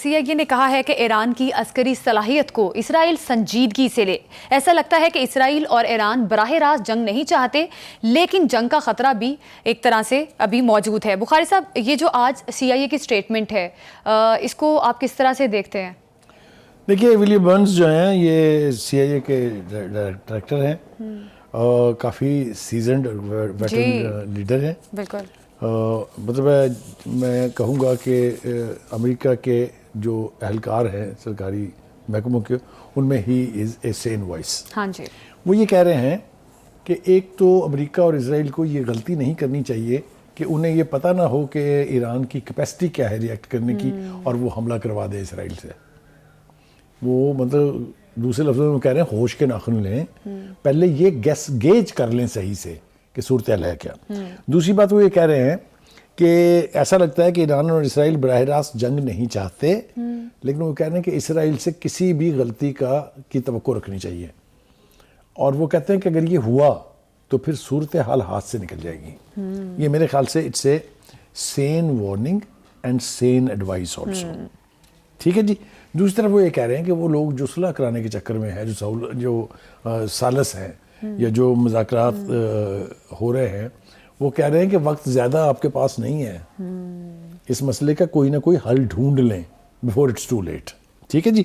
CIA نے کہا ہے کہ ایران کی عسکری صلاحیت کو اسرائیل سنجیدگی سے لے. ایسا لگتا ہے کہ اسرائیل اور ایران براہ راست جنگ نہیں چاہتے، لیکن جنگ کا خطرہ بھی ایک طرح سے ابھی موجود ہے. بخاری صاحب، یہ جو آج CIA کی اسٹیٹمنٹ ہے، اس کو آپ کس طرح سے دیکھتے ہیں؟ دیکھیے، ولیم برنز جو ہیں یہ CIA کے ڈائریکٹر ہیں اور کافی سیزنڈ ویٹرن لیڈر ہیں. بالکل. مطلب میں کہوں گا کہ امریکہ کے جو اہلکار ہیں سرکاری محکموں کے، ان میں ہی از اے سین وائس. ہاں جی. وہ یہ کہہ رہے ہیں کہ ایک تو امریکہ اور اسرائیل کو یہ غلطی نہیں کرنی چاہیے کہ انہیں یہ پتہ نہ ہو کہ ایران کی کیپیسٹی کیا ہے ریئیکٹ کرنے کی، اور وہ حملہ کروا دے اسرائیل سے. وہ مطلب دوسرے لفظوں میں کہہ رہے ہیں ہوش کے ناخن لیں، پہلے یہ گیج کر لیں صحیح سے کہ صورتحال ہے کیا. دوسری بات وہ یہ کہہ رہے ہیں کہ ایسا لگتا ہے کہ ایران اور اسرائیل براہ راست جنگ نہیں چاہتے، لیکن وہ کہہ رہے ہیں کہ اسرائیل سے کسی بھی غلطی کی توقع رکھنی چاہیے. اور وہ کہتے ہیں کہ اگر یہ ہوا تو پھر صورتحال ہاتھ سے نکل جائے گی. یہ میرے خیال سے it's a sane warning and sane advice also. ٹھیک ہے جی. دوسری طرف وہ یہ کہہ رہے ہیں کہ وہ لوگ جو صلح کرانے کے چکر میں ہیں، جو سالس ہیں یا جو مذاکرات ہو رہے ہیں، وہ کہہ رہے ہیں کہ وقت زیادہ آپ کے پاس نہیں ہے، اس مسئلے کا کوئی نہ کوئی حل ڈھونڈ لیں بیفور اٹس ٹو لیٹ. ٹھیک ہے جی.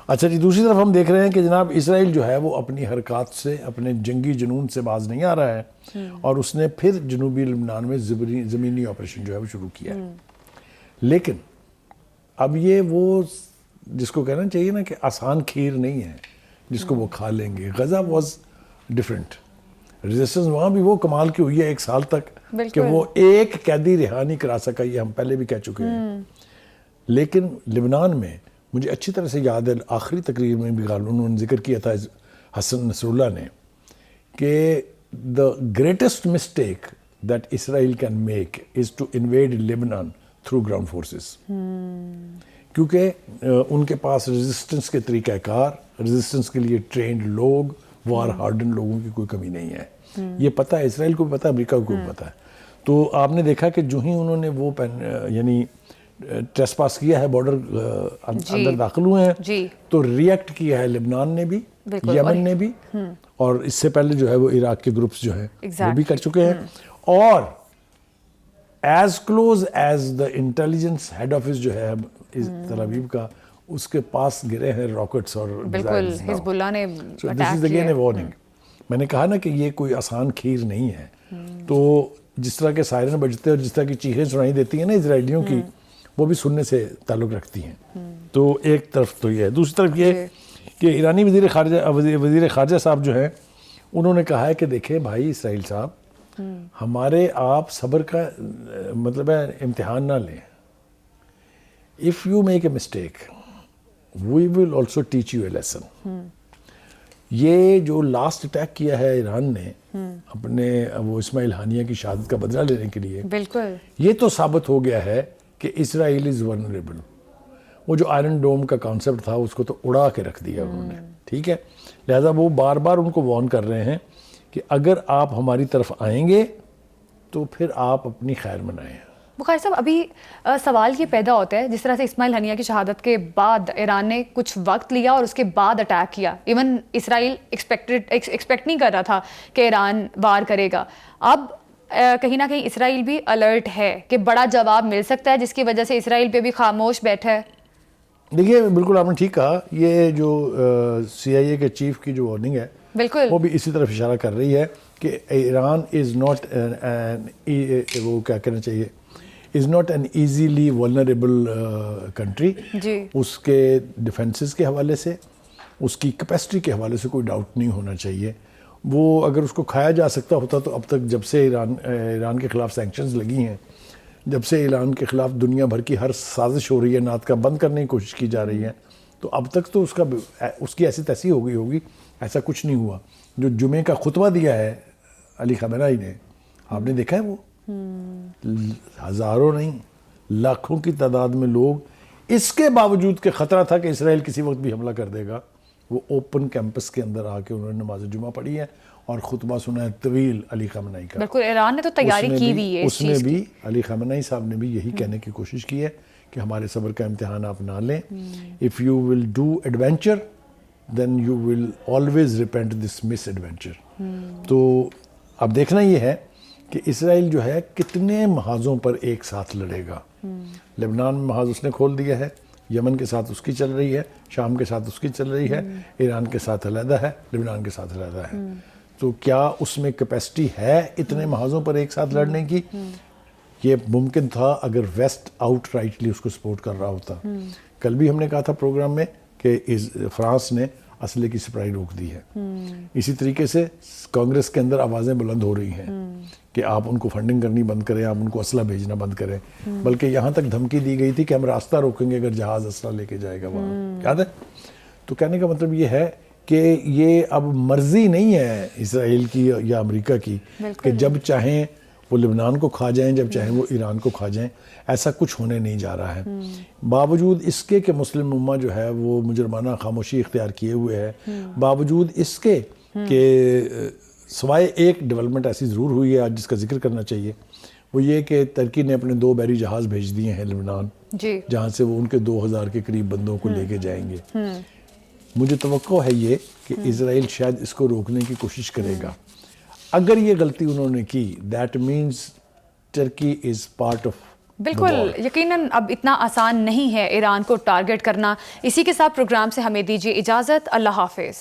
اچھا جی. دوسری طرف ہم دیکھ رہے ہیں کہ جناب اسرائیل جو ہے وہ اپنی حرکات سے، اپنے جنگی جنون سے باز نہیں آ رہا ہے، اور اس نے پھر جنوبی لبنان میں زمینی آپریشن جو ہے وہ شروع کیا ہے. لیکن اب یہ وہ جس کو کہنا چاہیے نا کہ آسان کھیر نہیں ہے جس کو وہ کھا لیں گے. Gaza was different. ریزسٹنس وہاں بھی وہ کمال کی ہوئی ہے 1 سال تک کہ وہ ایک قیدی رہا نہیں کرا سکا. یہ ہم پہلے بھی کہہ چکے ہیں. لیکن لبنان میں مجھے اچھی طرح سے یاد ہے، آخری تقریر میں بھی انہوں نے ذکر کیا تھا حسن نصر اللہ نے، کہ the greatest mistake that Israel can make is to invade Lebanon through ground forces. کیونکہ ان کے پاس ریزسٹنس کے طریقہ کار، ریزسٹنس کے لیے ٹرینڈ لوگ، وار ہارڈن لوگوں کی کوئی کمی نہیں ہے. یہ پتہ ہے اسرائیل کو بھی پتہ ہے، امریکہ کو بھی پتہ ہے. تو آپ نے دیکھا کہ جو ہی انہوں نے وہ یعنی ٹریس پاس کیا ہے، بارڈر اندر داخل ہوئے ہیں، تو ریئیکٹ کیا ہے لبنان نے بھی، یمن نے بھی، اور اس سے پہلے جو ہے وہ عراق کے گروپس جو ہیں وہ بھی کر چکے ہیں. اور as close as the intelligence head office جو ہے تل ابیب کا، اس کے پاس گرے ہیں راکٹس اور بالکل حزب اللہ نے دس از اگین اے وارننگ. میں نے کہا نا کہ یہ کوئی آسان کھیر نہیں ہے. تو جس طرح کے سائرن بجتے اور جس طرح کی چیخیں سنائی دیتی ہیں نا اسرائیلیوں کی، وہ بھی سننے سے تعلق رکھتی ہیں. تو ایک طرف تو یہ ہے. دوسری طرف یہ کہ ایرانی وزیر خارجہ صاحب جو ہیں، انہوں نے کہا ہے کہ دیکھیں بھائی اسرائیل صاحب، ہمارے آپ صبر کا مطلب ہے امتحان نہ لیں. If you make a mistake, we will also teach you a lesson. یہ جو لاسٹ اٹیک کیا ہے ایران نے اپنے وہ اسماعیل ہانیہ کی شہادت کا بدلہ لینے کے لیے، بالکل یہ تو ثابت ہو گیا ہے کہ اسرائیل از ورنریبل. وہ جو آئرن ڈوم کا کانسیپٹ تھا اس کو تو اڑا کے رکھ دیا انہوں نے. ٹھیک ہے. لہذا وہ بار بار ان کو وارن کر رہے ہیں کہ اگر آپ ہماری طرف آئیں گے تو پھر آپ اپنی خیر منائیں. بخاری صاحب، ابھی سوال یہ پیدا ہوتا ہے، جس طرح سے اسماعیل ہنیہ کی شہادت کے بعد ایران نے کچھ وقت لیا اور اس کے بعد اٹیک کیا. ایون اسرائیل ایکسپیکٹ نہیں کر رہا تھا کہ ایران وار کرے گا. اب کہیں نہ کہیں اسرائیل بھی الرٹ ہے کہ بڑا جواب مل سکتا ہے، جس کی وجہ سے اسرائیل پہ بھی خاموش بیٹھا ہے. دیکھیے بالکل آپ نے ٹھیک کہا. یہ جو CIA کے چیف کی جو وارننگ ہے، بالکل وہ بھی اسی طرف اشارہ کر رہی ہے کہ ایران از ناٹ وہ کیا کہنا چاہیے is not an easily vulnerable country. اس کے ڈیفنسز کے حوالے سے، اس کی کیپیسٹی کے حوالے سے کوئی ڈاؤٹ نہیں ہونا چاہیے. وہ اگر اس کو کھایا جا سکتا ہوتا تو اب تک جب سے ایران کے خلاف سینکشنز لگی ہیں، جب سے ایران کے خلاف دنیا بھر کی ہر سازش ہو رہی ہے، نعت کا بند کرنے کی کوشش کی جا رہی ہے، تو اب تک تو اس کی ایسی تیسی ہو گئی ہوگی. ایسا کچھ نہیں ہوا. جو جمعے کا خطبہ دیا ہے علی خامنہ نے، آپ نے دیکھا ہے وہ ہزاروں نہیں لاکھوں کی تعداد میں لوگ، اس کے باوجود کہ خطرہ تھا کہ اسرائیل کسی وقت بھی حملہ کر دے گا، وہ اوپن کیمپس کے اندر آ کے انہوں نے نماز جمعہ پڑھی ہے اور خطبہ سنا ہے طویل علی خامنہ کا. بالکل ایران نے تو تیاری کی ہوئی ہے. اس نے بھی علی خامنہ صاحب نے بھی یہی کہنے کی کوشش کی ہے کہ ہمارے صبر کا امتحان آپ نہ لیں. If you will do adventure then you will always repent this misadventure. تو اب دیکھنا یہ ہے کہ اسرائیل جو ہے کتنے محاذوں پر ایک ساتھ لڑے گا. لبنان میں محاذ اس نے کھول دیا ہے, یمن کے ساتھ اس کی چل رہی ہے, شام کے ساتھ اس کی چل رہی ہے, ایران کے ساتھ علیحدہ ہے, لبنان کے ساتھ علیحدہ ہے. تو کیا اس میں کیپیسٹی ہے اتنے محاذوں پر ایک ساتھ لڑنے کی؟ یہ ممکن تھا اگر ویسٹ آؤٹ رائٹلی اس کو سپورٹ کر رہا ہوتا. کل بھی ہم نے کہا تھا پروگرام میں کہ فرانس نے اسلحے کی سپلائی روک دی ہے. اسی طریقے سے کانگریس کے اندر آوازیں بلند ہو رہی ہیں کہ آپ ان کو فنڈنگ کرنی بند کریں, آپ ان کو اسلحہ بھیجنا بند کریں. بلکہ یہاں تک دھمکی دی گئی تھی کہ ہم راستہ روکیں گے اگر جہاز اسلحہ لے کے جائے گا وہاں, یاد ہے؟ تو کہنے کا مطلب یہ ہے کہ یہ اب مرضی نہیں ہے اسرائیل کی یا امریکہ کی کہ جب چاہیں وہ لبنان کو کھا جائیں, جب چاہیں وہ ایران کو کھا جائیں. ایسا کچھ ہونے نہیں جا رہا ہے. باوجود اس کے کہ مسلم امہ جو ہے وہ مجرمانہ خاموشی اختیار کیے ہوئے ہے, باوجود اس کے کہ سوائے ایک ڈیولپمنٹ ایسی ضرور ہوئی ہے آج جس کا ذکر کرنا چاہیے, وہ یہ کہ ترکی نے اپنے 2 بحری جہاز بھیج دیے ہیں لبنان, جہاں سے وہ ان کے 2000 کے قریب بندوں کو لے کے جائیں گے. مجھے توقع ہے یہ کہ اسرائیل شاید اس کو روکنے کی کوشش کرے گا. اگر یہ غلطی انہوں نے کی, that means Turkey is part of. بالکل, یقیناً اب اتنا آسان نہیں ہے ایران کو ٹارگٹ کرنا. اسی کے ساتھ پروگرام سے ہمیں دیجیے اجازت. اللہ حافظ.